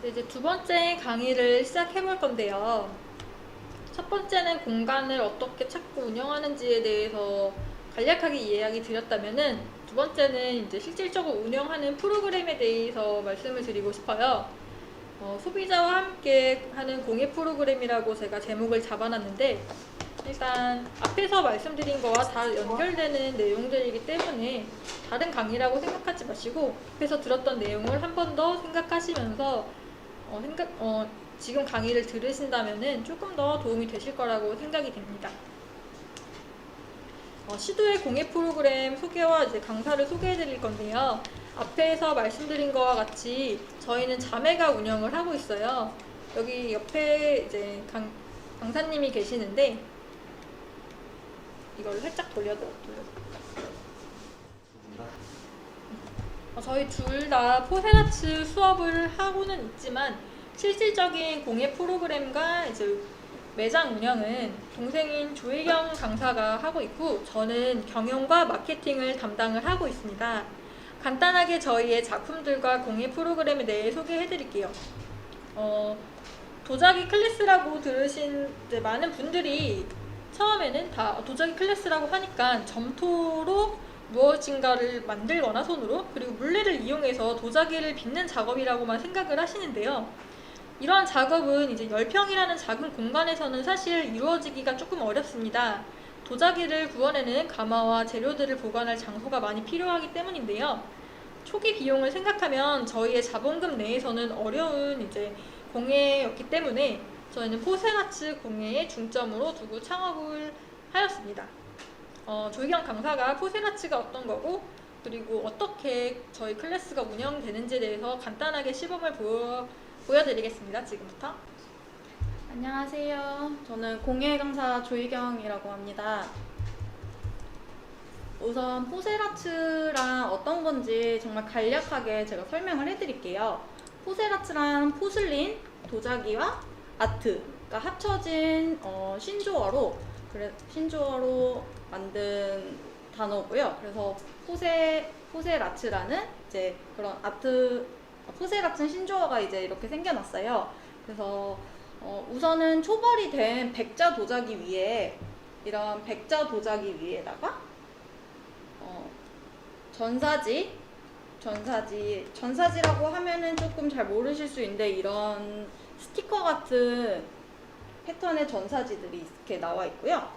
네, 이제 두 번째 강의를 시작해 볼 건데요. 첫 번째는 공간을 어떻게 찾고 운영하는지에 대해서 간략하게 이야기 드렸다면은, 두 번째는 이제 실질적으로 운영하는 프로그램에 대해서 말씀을 드리고 싶어요. 소비자와 함께 하는 공예 프로그램이라고 제가 제목을 잡아놨는데, 일단 앞에서 말씀드린 거와 다 연결되는 내용들이기 때문에 다른 강의라고 생각하지 마시고 앞에서 들었던 내용을 한 번 더 생각하시면서 지금 강의를 들으신다면은 조금 더 도움이 되실 거라고 생각이 됩니다. 시도의 공예 프로그램 소개와 이제 강사를 소개해 드릴 건데요. 앞에서 말씀드린 거와 같이 저희는 자매가 운영을 하고 있어요. 여기 옆에 이제 강사님이 계시는데, 이걸 살짝 돌려드릴게요. 저희 둘 다 포세라츠 수업을 하고는 있지만 실질적인 공예 프로그램과 이제 매장 운영은 동생인 조혜경 강사가 하고 있고, 저는 경영과 마케팅을 담당을 하고 있습니다. 간단하게 저희의 작품들과 공예 프로그램에 대해 소개해 드릴게요. 도자기 클래스라고 들으신 많은 분들이 처음에는 다 도자기 클래스라고 하니까 점토로 무엇인가를 만들거나 손으로, 그리고 물레를 이용해서 도자기를 빚는 작업이라고만 생각을 하시는데요. 이러한 작업은 이제 열평이라는 작은 공간에서는 사실 이루어지기가 조금 어렵습니다. 도자기를 구워내는 가마와 재료들을 보관할 장소가 많이 필요하기 때문인데요. 초기 비용을 생각하면 저희의 자본금 내에서는 어려운 이제 공예였기 때문에 저희는 포세라츠 공예에 중점으로 두고 창업을 하였습니다. 조희경 강사가 포세라츠가 어떤 거고, 그리고 어떻게 저희 클래스가 운영되는지에 대해서 간단하게 시범을 보여드리겠습니다. 지금부터. 안녕하세요. 저는 공예 강사 조희경이라고 합니다. 우선 포세라츠란 어떤 건지 정말 간략하게 제가 설명을 해드릴게요. 포세라츠란 포슬린, 도자기와 아트가 합쳐진 신조어로 만든 단어고요. 그래서 포세라츠라는 이제 그런 포세라츠 신조어가 이제 이렇게 생겨났어요. 그래서 우선은 초벌이 된 백자 도자기 위에, 이런 백자 도자기 위에다가 전사지라고 하면은 조금 잘 모르실 수 있는데, 이런 스티커 같은 패턴의 전사지들이 이렇게 나와 있고요.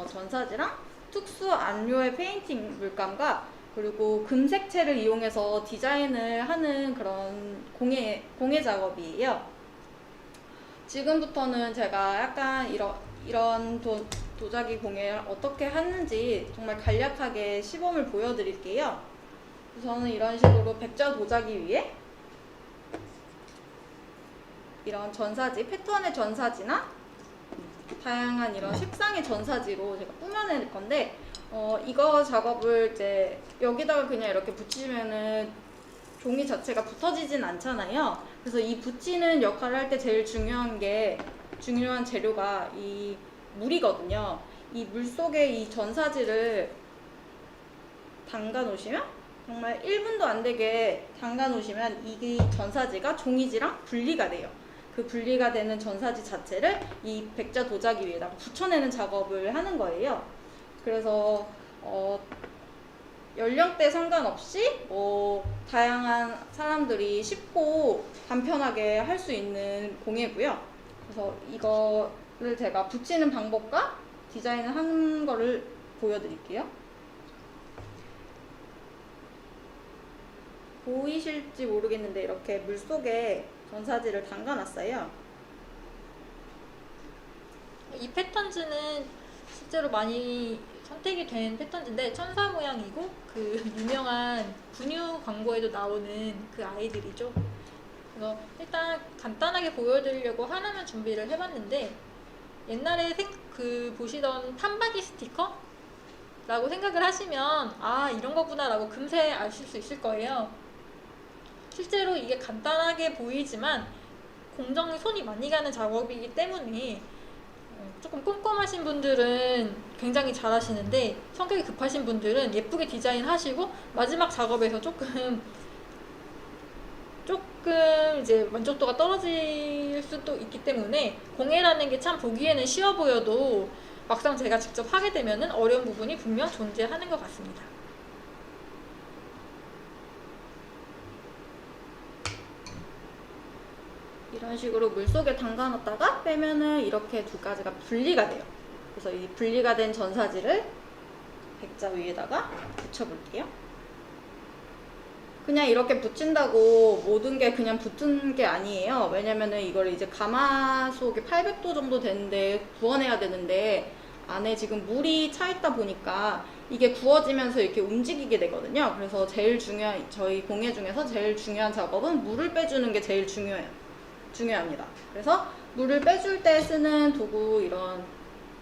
전사지랑 특수 안료의 페인팅 물감과 그리고 금색체를 이용해서 디자인을 하는 그런 공예 작업이에요. 지금부터는 제가 약간 이런 도자기 공예를 어떻게 하는지 정말 간략하게 시범을 보여드릴게요. 우선은 이런 식으로 백자 도자기 위에 이런 전사지, 패턴의 전사지나 다양한 이런 색상의 전사지로 제가 꾸며낼 건데, 이거 작업을 이제 여기다가 그냥 이렇게 붙이면은 종이 자체가 붙어지진 않잖아요. 그래서 이 붙이는 역할을 할 때 제일 중요한 재료가 이 물이거든요. 이 물 속에 이 전사지를 담가 놓으시면, 정말 1분도 안 되게 담가 놓으시면 이 전사지가 종이지랑 분리가 돼요. 그 분리가 되는 전사지 자체를 이 백자 도자기 위에다가 붙여내는 작업을 하는 거예요. 그래서 연령대 상관없이 다양한 사람들이 쉽고 간편하게 할 수 있는 공예고요. 그래서 이거를 제가 붙이는 방법과 디자인을 한 거를 보여드릴게요. 보이실지 모르겠는데 이렇게 물속에 전사지를 담가놨어요. 이 패턴지는 실제로 많이 선택이 된 패턴지인데 천사 모양이고, 그 유명한 분유 광고에도 나오는 그 아이들이죠. 그래서 일단 간단하게 보여드리려고 하나만 준비를 해봤는데, 옛날에 보시던 탐박이 스티커? 라고 생각을 하시면 이런 거구나 라고 금세 아실 수 있을 거예요. 실제로 이게 간단하게 보이지만 공정이 손이 많이 가는 작업이기 때문에 조금 꼼꼼하신 분들은 굉장히 잘 하시는데, 성격이 급하신 분들은 예쁘게 디자인하시고 마지막 작업에서 조금 조금 이제 만족도가 떨어질 수도 있기 때문에 공예라는 게 참 보기에는 쉬워 보여도 막상 제가 직접 하게 되면은 어려운 부분이 분명 존재하는 것 같습니다. 이런 식으로 물속에 담가놨다가 빼면은 이렇게 두 가지가 분리가 돼요. 그래서 이 분리가 된 전사지를 백자 위에다가 붙여볼게요. 그냥 이렇게 붙인다고 모든 게 그냥 붙은 게 아니에요. 왜냐면은 이걸 이제 가마솥에 800도 정도 되는데 구워내야 되는데 안에 지금 물이 차 있다 보니까 이게 구워지면서 이렇게 움직이게 되거든요. 그래서 제일 중요한, 저희 공예 중에서 제일 중요한 작업은 물을 빼주는 게 제일 중요합니다. 그래서 물을 빼줄 때 쓰는 도구, 이런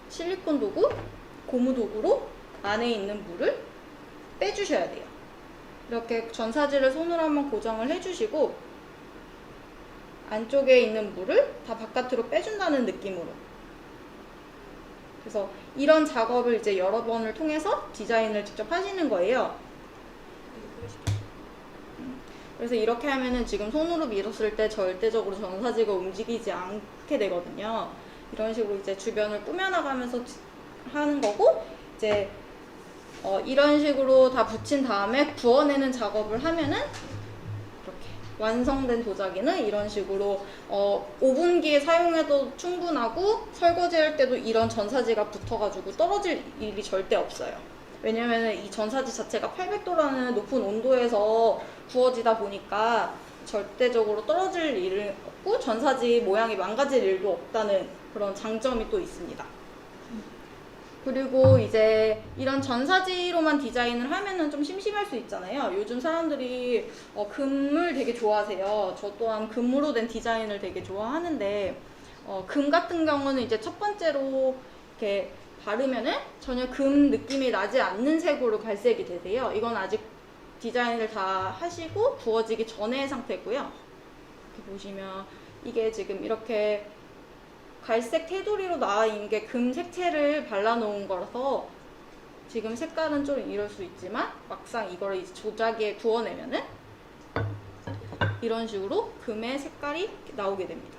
실리콘 도구, 고무 도구로 안에 있는 물을 빼주셔야 돼요. 이렇게 전사지를 손으로 한번 고정을 해주시고 안쪽에 있는 물을 다 바깥으로 빼준다는 느낌으로. 그래서 이런 작업을 이제 여러 번을 통해서 디자인을 직접 하시는 거예요. 그래서 이렇게 하면은 지금 손으로 밀었을 때 절대적으로 전사지가 움직이지 않게 되거든요. 이런 식으로 이제 주변을 꾸며나가면서 하는 거고, 이제 이런 식으로 다 붙인 다음에 구워내는 작업을 하면은 이렇게 완성된 도자기는 이런 식으로 오븐기에 사용해도 충분하고 설거지할 때도 이런 전사지가 붙어가지고 떨어질 일이 절대 없어요. 왜냐면 이 전사지 자체가 800도라는 높은 온도에서 구워지다 보니까 절대적으로 떨어질 일은 없고 전사지 모양이 망가질 일도 없다는 그런 장점이 또 있습니다. 그리고 이제 이런 전사지로만 디자인을 하면은 좀 심심할 수 있잖아요. 요즘 사람들이 금을 되게 좋아하세요. 저 또한 금으로 된 디자인을 되게 좋아하는데 금 같은 경우는 이제 첫 번째로 이렇게 바르면은 전혀 금 느낌이 나지 않는 색으로 갈색이 되세요. 이건 아직 디자인을 다 하시고 구워지기 전의 상태고요. 이렇게 보시면 이게 지금 이렇게 갈색 테두리로 나와 있는 게 금 색채를 발라놓은 거라서 지금 색깔은 좀 이럴 수 있지만 막상 이거를 이제 도자기에 구워내면은 이런 식으로 금의 색깔이 나오게 됩니다.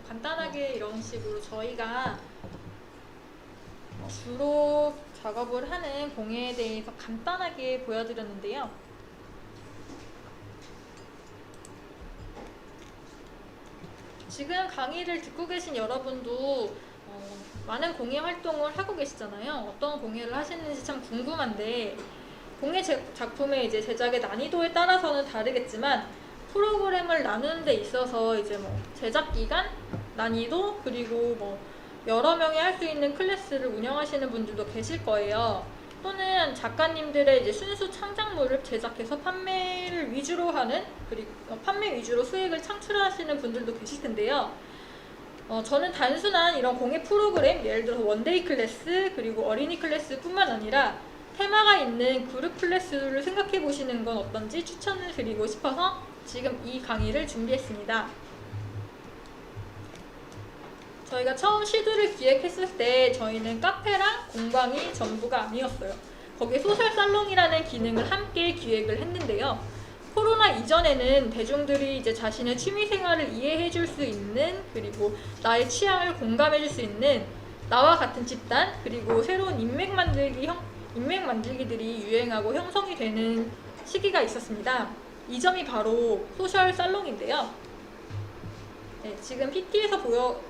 간단하게 이런 식으로 저희가 주로 작업을 하는 공예에 대해서 간단하게 보여드렸는데요. 지금 강의를 듣고 계신 여러분도 많은 공예 활동을 하고 계시잖아요. 어떤 공예를 하시는지 참 궁금한데, 공예 작품의 이제 제작의 난이도에 따라서는 다르겠지만 프로그램을 나누는 데 있어서 이제 뭐 제작 기간, 난이도, 그리고 뭐 여러 명이 할 수 있는 클래스를 운영하시는 분들도 계실 거예요. 또는 작가님들의 이제 순수 창작물을 제작해서 판매를 위주로 하는, 그리고 판매 위주로 수익을 창출하시는 분들도 계실 텐데요. 저는 단순한 이런 공예 프로그램, 예를 들어서 원데이 클래스, 그리고 어린이 클래스뿐만 아니라 테마가 있는 그룹 클래스를 생각해 보시는 건 어떤지 추천을 드리고 싶어서 지금 이 강의를 준비했습니다. 저희가 처음 시도를 기획했을 때 저희는 카페랑 공방이 전부가 아니었어요. 거기에 소셜 살롱이라는 기능을 함께 기획을 했는데요. 코로나 이전에는 대중들이 이제 자신의 취미생활을 이해해 줄 수 있는, 그리고 나의 취향을 공감해 줄 수 있는 나와 같은 집단, 그리고 새로운 인맥 만들기들이 유행하고 형성이 되는 시기가 있었습니다. 이 점이 바로 소셜 살롱인데요. 네, 지금 PT에서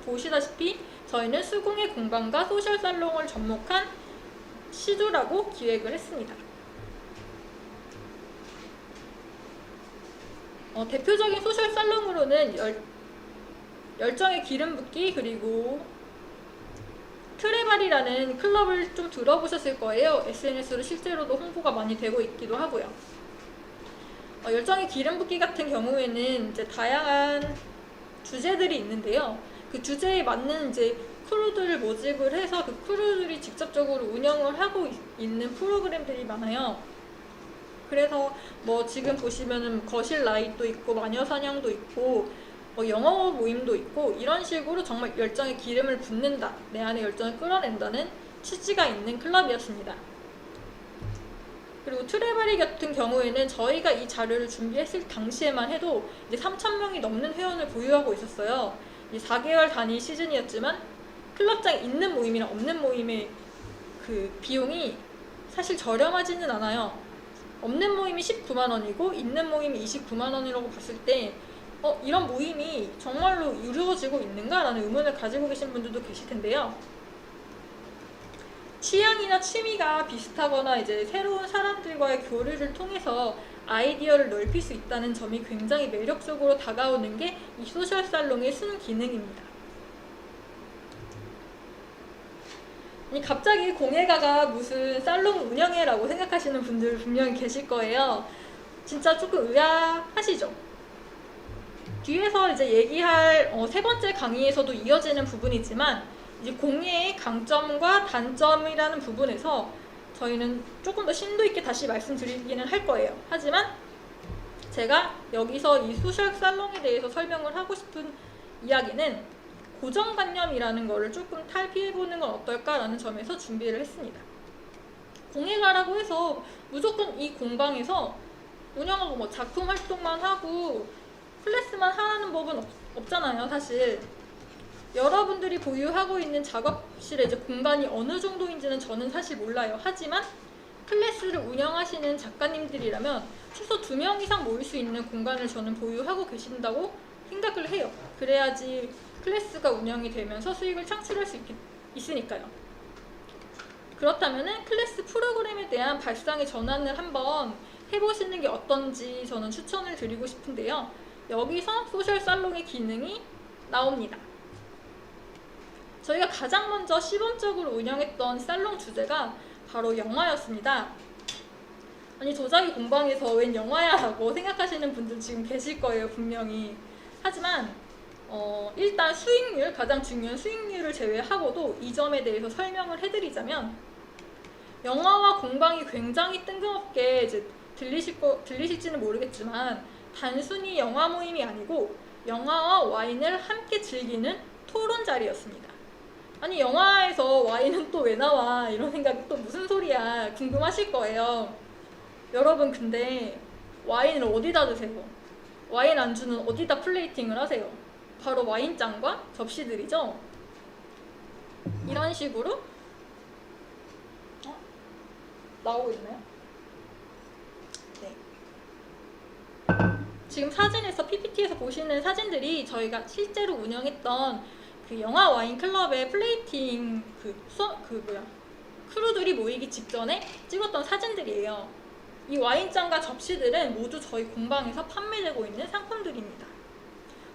보시다시피 저희는 수공예 공방과 소셜 살롱을 접목한 시도라고 기획을 했습니다. 대표적인 소셜 살롱으로는 열정의 기름 붓기, 그리고 트레발이라는 클럽을 좀 들어보셨을 거예요. SNS로 실제로도 홍보가 많이 되고 있기도 하고요. 열정의 기름 붓기 같은 경우에는 이제 다양한 주제들이 있는데요. 그 주제에 맞는 이제 크루들을 모집을 해서 그 크루들이 직접적으로 운영을 하고 있는 프로그램들이 많아요. 그래서 뭐 지금 보시면은 거실 라이도 있고 마녀사냥도 있고 영어 모임도 있고, 이런 식으로 정말 열정에 기름을 붓는다, 내 안에 열정을 끌어낸다는 취지가 있는 클럽이었습니다. 그리고 트래블리 같은 경우에는 저희가 이 자료를 준비했을 당시에만 해도 이제 3,000명이 넘는 회원을 보유하고 있었어요. 이제 4개월 단위 시즌이었지만 클럽장에 있는 모임이랑 없는 모임의 그 비용이 사실 저렴하지는 않아요. 없는 모임이 19만 원이고 있는 모임이 29만 원이라고 봤을 때 이런 모임이 정말로 이루어지고 있는가라는 의문을 가지고 계신 분들도 계실 텐데요. 취향이나 취미가 비슷하거나 이제 새로운 사람들과의 교류를 통해서 아이디어를 넓힐 수 있다는 점이 굉장히 매력적으로 다가오는 게 이 소셜 살롱의 순기능입니다. 아니, 갑자기 공예가가 무슨 살롱 운영해라고 생각하시는 분들 분명히 계실 거예요. 진짜 조금 의아하시죠? 뒤에서 이제 얘기할 세 번째 강의에서도 이어지는 부분이지만 이제 공예의 강점과 단점이라는 부분에서 저희는 조금 더 심도 있게 다시 말씀드리기는 할 거예요. 하지만 제가 여기서 이 소셜 살롱에 대해서 설명을 하고 싶은 이야기는 고정관념이라는 거를 조금 탈피해보는 건 어떨까라는 점에서 준비를 했습니다. 공예가라고 해서 무조건 이 공방에서 운영하고 뭐 작품 활동만 하고 클래스만 하라는 법은 없잖아요, 사실. 여러분들이 보유하고 있는 작업실의 이제 공간이 어느 정도인지는 저는 사실 몰라요. 하지만 클래스를 운영하시는 작가님들이라면 최소 2명 이상 모일 수 있는 공간을 저는 보유하고 계신다고 생각을 해요. 그래야지 클래스가 운영이 되면서 수익을 창출할 수 있으니까요. 그렇다면 클래스 프로그램에 대한 발상의 전환을 한번 해보시는 게 어떤지 저는 추천을 드리고 싶은데요. 여기서 소셜 살롱의 기능이 나옵니다. 저희가 가장 먼저 시범적으로 운영했던 살롱 주제가 바로 영화였습니다. 아니, 도자기 공방에서 웬 영화야 라고 생각하시는 분들 지금 계실 거예요, 분명히. 하지만 일단 수익률, 가장 중요한 수익률을 제외하고도 이 점에 대해서 설명을 해드리자면 영화와 공방이 굉장히 뜬금없게 이제 들리실지는 모르겠지만 단순히 영화 모임이 아니고 영화와 와인을 함께 즐기는 토론 자리였습니다. 아니, 영화에서 와인은 또 왜 나와? 이런 생각이 또 무슨 소리야? 궁금하실 거예요. 여러분, 근데 와인을 어디다 드세요? 와인 안주는 어디다 플레이팅을 하세요? 바로 와인잔과 접시들이죠? 이런 식으로 나오고 있나요? 네. 지금 사진에서 PPT에서 보시는 사진들이 저희가 실제로 운영했던 그 영화 와인 클럽의 플레이팅 크루들이 모이기 직전에 찍었던 사진들이에요. 이 와인잔과 접시들은 모두 저희 공방에서 판매되고 있는 상품들입니다.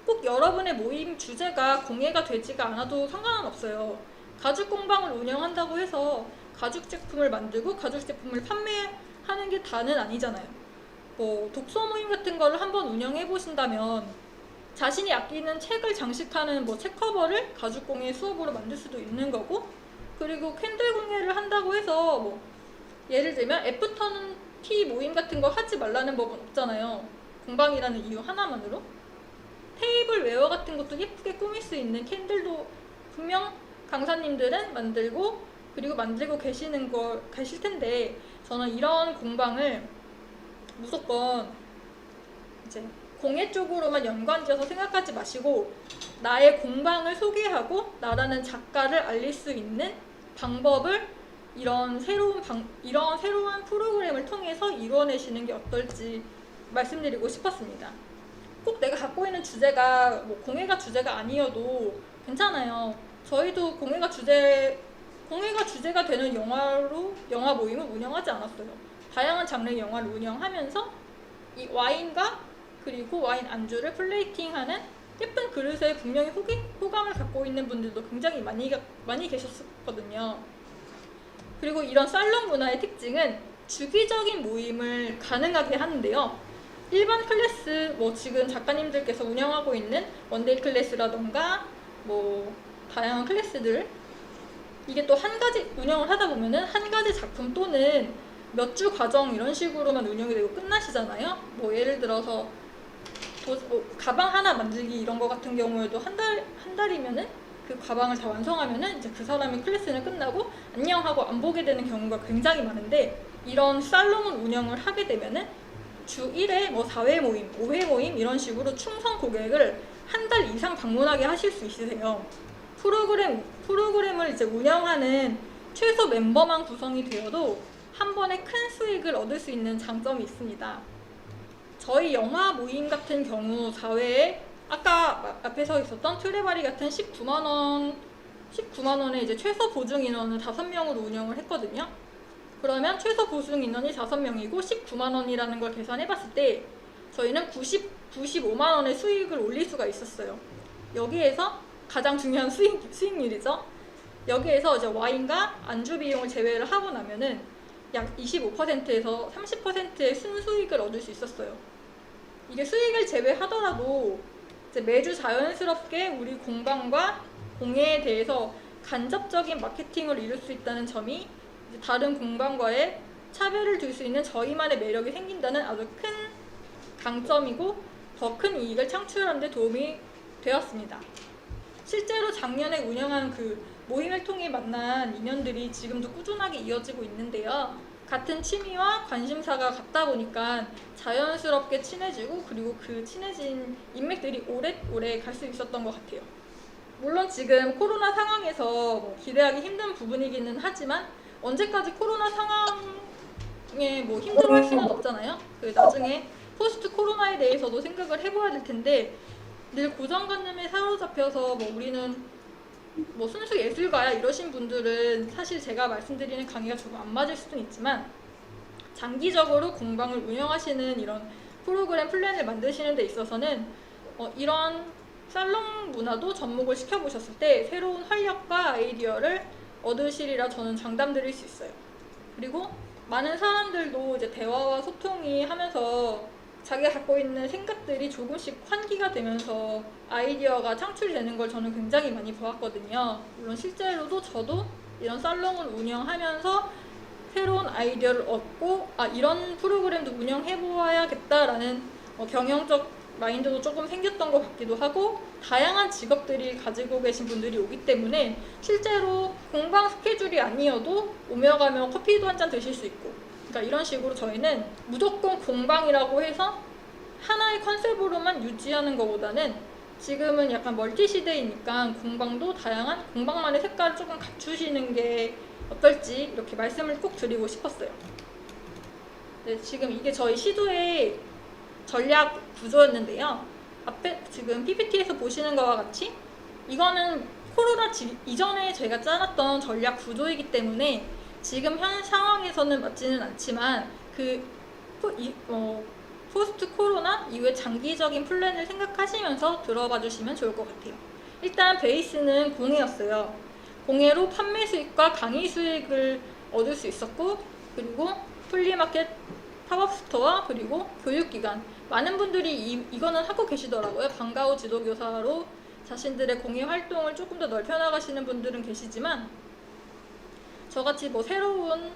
꼭 여러분의 모임 주제가 공예가 되지가 않아도 상관은 없어요. 가죽 공방을 운영한다고 해서 가죽 제품을 만들고 가죽 제품을 판매하는 게 다는 아니잖아요. 뭐 독서 모임 같은 거를 한번 운영해 보신다면 자신이 아끼는 책을 장식하는 뭐 책 커버를 가죽 공예 수업으로 만들 수도 있는 거고, 그리고 캔들 공예를 한다고 해서 뭐 예를 들면 애프터눈 티 모임 같은 거 하지 말라는 법은 없잖아요. 공방이라는 이유 하나만으로. 테이블 웨어 같은 것도 예쁘게 꾸밀 수 있는 캔들도 분명 강사님들은 만들고 계실 텐데, 저는 이런 공방을 무조건 이제 공예 쪽으로만 연관지어서 생각하지 마시고 나의 공방을 소개하고 나라는 작가를 알릴 수 있는 방법을 이런 새로운 프로그램을 통해서 이루어내시는 게 어떨지 말씀드리고 싶었습니다. 꼭 내가 갖고 있는 주제가 뭐 공예가 주제가 아니어도 괜찮아요. 저희도 공예가 주제가 되는 영화 모임을 운영하지 않았어요. 다양한 장르의 영화를 운영하면서 이 와인과 그리고 와인 안주를 플레이팅하는 예쁜 그릇에 분명히 호감을 갖고 있는 분들도 굉장히 많이 계셨거든요. 그리고 이런 살롱 문화의 특징은 주기적인 모임을 가능하게 하는데요. 일반 클래스, 뭐 지금 작가님들께서 운영하고 있는 원데이 클래스라던가 뭐 다양한 클래스들, 이게 또 한 가지 운영을 하다 보면은 한 가지 작품 또는 몇 주 과정 이런 식으로만 운영이 되고 끝나시잖아요. 뭐 예를 들어서 가방 하나 만들기 이런 거 같은 경우에도 한 달이면은 그 가방을 다 완성하면은 이제 그 사람이 클래스는 끝나고 안녕 하고 안 보게 되는 경우가 굉장히 많은데, 이런 살롱을 운영을 하게 되면은 주 1회 뭐 4회 모임, 5회 모임 이런 식으로 충성 고객을 한 달 이상 방문하게 하실 수 있으세요. 프로그램을 이제 운영하는 최소 멤버만 구성이 되어도 한 번에 큰 수익을 얻을 수 있는 장점이 있습니다. 저희 영화 모임 같은 경우 4회에 아까 앞에서 있었던 트레바리 같은 19만 원에 이제 최소 보증 인원을 5명으로 운영을 했거든요. 그러면 최소 보증 인원이 5명이고 19만 원이라는 걸 계산해 봤을 때 저희는 95만 원의 수익을 올릴 수가 있었어요. 여기에서 가장 중요한 수익률이죠. 여기에서 이제 와인과 안주 비용을 제외를 하고 나면은 약 25%에서 30%의 순수익을 얻을 수 있었어요. 이게 수익을 제외하더라도 이제 매주 자연스럽게 우리 공방과 공예에 대해서 간접적인 마케팅을 이룰 수 있다는 점이 이제 다른 공방과의 차별을 둘 수 있는 저희만의 매력이 생긴다는 아주 큰 강점이고 더 큰 이익을 창출하는 데 도움이 되었습니다. 실제로 작년에 운영한 그 모임을 통해 만난 인연들이 지금도 꾸준하게 이어지고 있는데요. 같은 취미와 관심사가 같다 보니까 자연스럽게 친해지고, 그리고 그 친해진 인맥들이 오래 갈 수 있었던 것 같아요. 물론 지금 코로나 상황에서 뭐 기대하기 힘든 부분이기는 하지만 언제까지 코로나 상황에 뭐 힘들어할 수는 없잖아요. 나중에 포스트 코로나에 대해서도 생각을 해봐야 될 텐데, 늘 고정관념에 사로잡혀서 뭐 우리는 뭐 순수 예술가야 이러신 분들은 사실 제가 말씀드리는 강의가 조금 안 맞을 수는 있지만, 장기적으로 공방을 운영하시는 이런 프로그램 플랜을 만드시는 데 있어서는 이런 살롱 문화도 접목을 시켜보셨을 때 새로운 활력과 아이디어를 얻으시리라 저는 장담드릴 수 있어요. 그리고 많은 사람들도 이제 대화와 소통이 하면서 자기가 갖고 있는 생각들이 조금씩 환기가 되면서 아이디어가 창출되는 걸 저는 굉장히 많이 보았거든요. 물론 실제로도 저도 이런 살롱을 운영하면서 새로운 아이디어를 얻고 이런 프로그램도 운영해보아야겠다라는 경영적 마인드도 조금 생겼던 것 같기도 하고, 다양한 직업들이 가지고 계신 분들이 오기 때문에 실제로 공방 스케줄이 아니어도 오며 가며 커피도 한 잔 드실 수 있고, 그러니까 이런 식으로 저희는 무조건 공방이라고 해서 하나의 컨셉으로만 유지하는 것보다는 지금은 약간 멀티 시대이니까 공방도 다양한 공방만의 색깔을 조금 갖추시는 게 어떨지 이렇게 말씀을 꼭 드리고 싶었어요. 네, 지금 이게 저희 시도의 전략 구조였는데요. 앞에 지금 PPT에서 보시는 것과 같이 이거는 코로나 이전에 저희가 짜놨던 전략 구조이기 때문에 지금 현 상황에서는 맞지는 않지만 포스트 코로나 이후에 장기적인 플랜을 생각하시면서 들어봐 주시면 좋을 것 같아요. 일단 베이스는 공예였어요. 공예로 판매 수익과 강의 수익을 얻을 수 있었고, 그리고 플리마켓, 팝업 스토어, 그리고 교육기관, 많은 분들이 이거는 하고 계시더라고요. 방과 후 지도교사로 자신들의 공예 활동을 조금 더 넓혀나가시는 분들은 계시지만, 저같이 뭐 새로운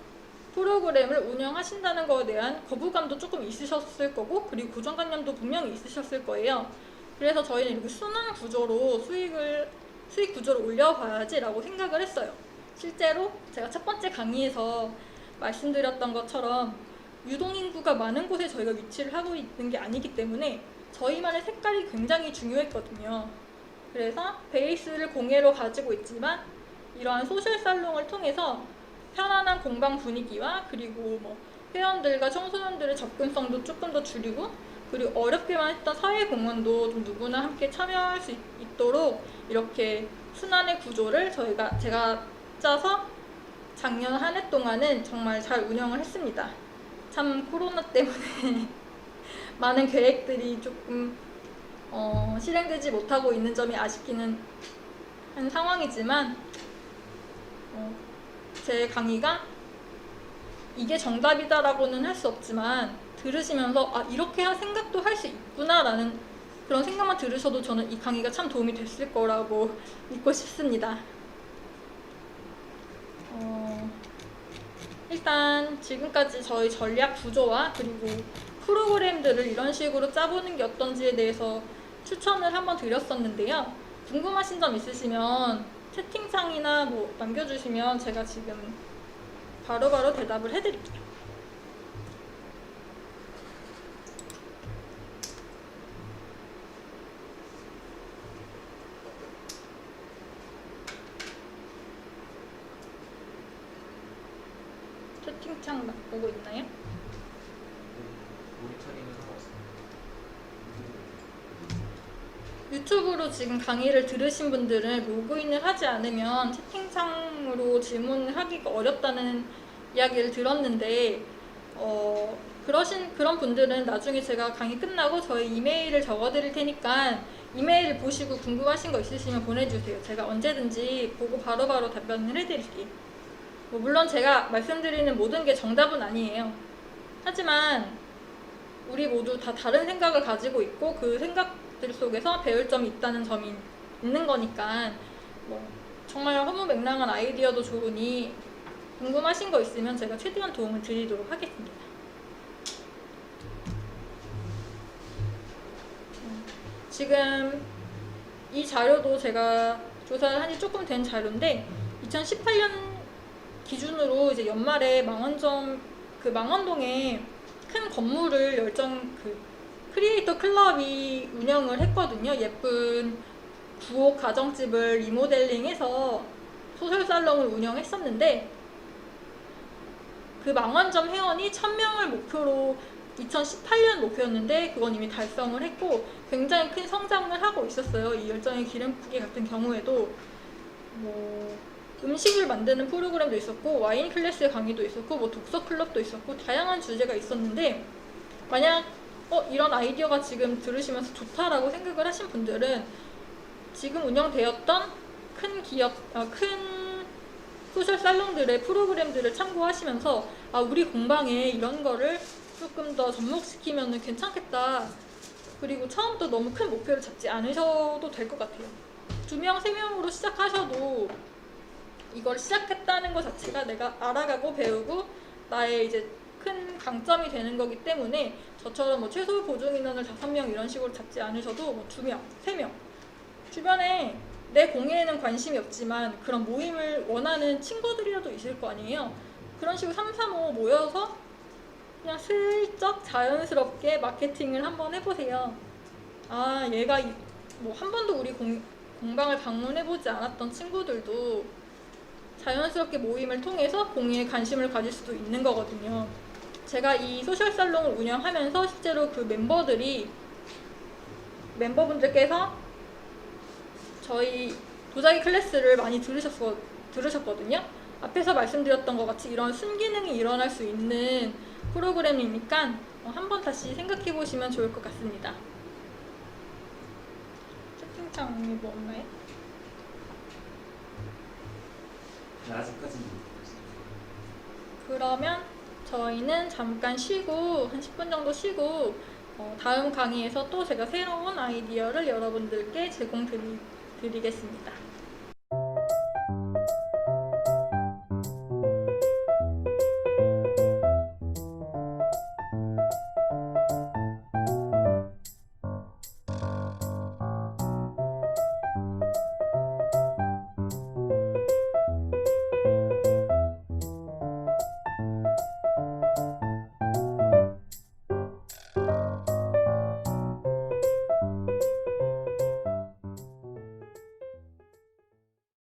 프로그램을 운영하신다는 것에 대한 거부감도 조금 있으셨을 거고, 그리고 고정관념도 분명히 있으셨을 거예요. 그래서 저희는 이렇게 순환 구조로 수익 구조를 올려봐야지 라고 생각을 했어요. 실제로 제가 첫 번째 강의에서 말씀드렸던 것처럼 유동인구가 많은 곳에 저희가 위치를 하고 있는 게 아니기 때문에 저희만의 색깔이 굉장히 중요했거든요. 그래서 베이스를 공예로 가지고 있지만 이러한 소셜 살롱을 통해서 편안한 공방 분위기와, 그리고 뭐 회원들과 청소년들의 접근성도 조금 더 줄이고, 그리고 어렵게만 했던 사회공헌도 좀 누구나 함께 참여할 수 있도록 이렇게 순환의 구조를 제가 짜서 작년 한 해 동안은 정말 잘 운영을 했습니다. 참 코로나 때문에 많은 계획들이 조금 실행되지 못하고 있는 점이 아쉽기는 한 상황이지만, 제 강의가 이게 정답이다라고는 할 수 없지만 들으시면서 이렇게 생각도 할 수 있구나 라는 그런 생각만 들으셔도 저는 이 강의가 참 도움이 됐을 거라고 믿고 싶습니다. 일단 지금까지 저희 전략 구조와 그리고 프로그램들을 이런 식으로 짜보는 게 어떤지에 대해서 추천을 한번 드렸었는데요. 궁금하신 점 있으시면 채팅창이나 뭐 남겨주시면 제가 지금 바로바로 대답을 해드릴게요. 채팅창 보고 있나요? 모니터링을 하고 있습니다. 유튜브로 지금 강의를 들으신 분들은 로그인을 하지 않으면 채팅창으로 질문을 하기가 어렵다는 이야기를 들었는데 그런 분들은 나중에 제가 강의 끝나고 저희 이메일을 적어드릴 테니까 이메일을 보시고 궁금하신 거 있으시면 보내주세요. 제가 언제든지 보고 바로바로 답변을 해드릴게요. 물론 제가 말씀드리는 모든 게 정답은 아니에요. 하지만 우리 모두 다 다른 생각을 가지고 있고 그 생각들 속에서 배울 점이 있다는 점이 있는 거니까 정말 허무맹랑한 아이디어도 좋으니 궁금하신 거 있으면 제가 최대한 도움을 드리도록 하겠습니다. 지금 이 자료도 제가 조사를 한 지 조금 된 자료인데 2018년 기준으로 이제 연말에 망원동에 큰 건물을 크리에이터 클럽이 운영을 했거든요. 예쁜 부엌 가정집을 리모델링해서 소설 살롱을 운영했었는데 그 망원점 회원이 1000명을 목표로 2018년 목표였는데 그건 이미 달성을 했고 굉장히 큰 성장을 하고 있었어요. 이 열정의 기름붓기 같은 경우에도 음식을 만드는 프로그램도 있었고 와인 클래스 강의도 있었고 독서 클럽도 있었고 다양한 주제가 있었는데 만약 이런 아이디어가 지금 들으시면서 좋다라고 생각을 하신 분들은 지금 운영되었던 큰 소셜 살롱들의 프로그램들을 참고하시면서 우리 공방에 이런 거를 조금 더 접목시키면 괜찮겠다. 그리고 처음부터 너무 큰 목표를 잡지 않으셔도 될 것 같아요. 2명, 3명으로 시작하셔도 이걸 시작했다는 것 자체가 내가 알아가고 배우고 나의 이제 큰 강점이 되는 거기 때문에 저처럼 최소 보증 인원을 5명 이런 식으로 잡지 않으셔도 2명, 3명 주변에 내 공예에는 관심이 없지만 그런 모임을 원하는 친구들이라도 있을 거 아니에요. 그런 식으로 3, 3, 5 모여서 그냥 슬쩍 자연스럽게 마케팅을 한번 해보세요. 얘가 한 번도 우리 공방을 방문해보지 않았던 친구들도 자연스럽게 모임을 통해서 공예에 관심을 가질 수도 있는 거거든요. 제가 이 소셜 살롱을 운영하면서 실제로 그 멤버분들께서 저희 도자기 클래스를 많이 들으셨거든요. 앞에서 말씀드렸던 것 같이 이런 순기능이 일어날 수 있는 프로그램이니까 한번 다시 생각해 보시면 좋을 것 같습니다. 채팅창이 뭐 없나요? 아직까지는 모르겠어요. 그러면 저희는 잠깐 쉬고 한 10분 정도 쉬고 다음 강의에서 또 제가 새로운 아이디어를 여러분들께 제공드리겠습니다.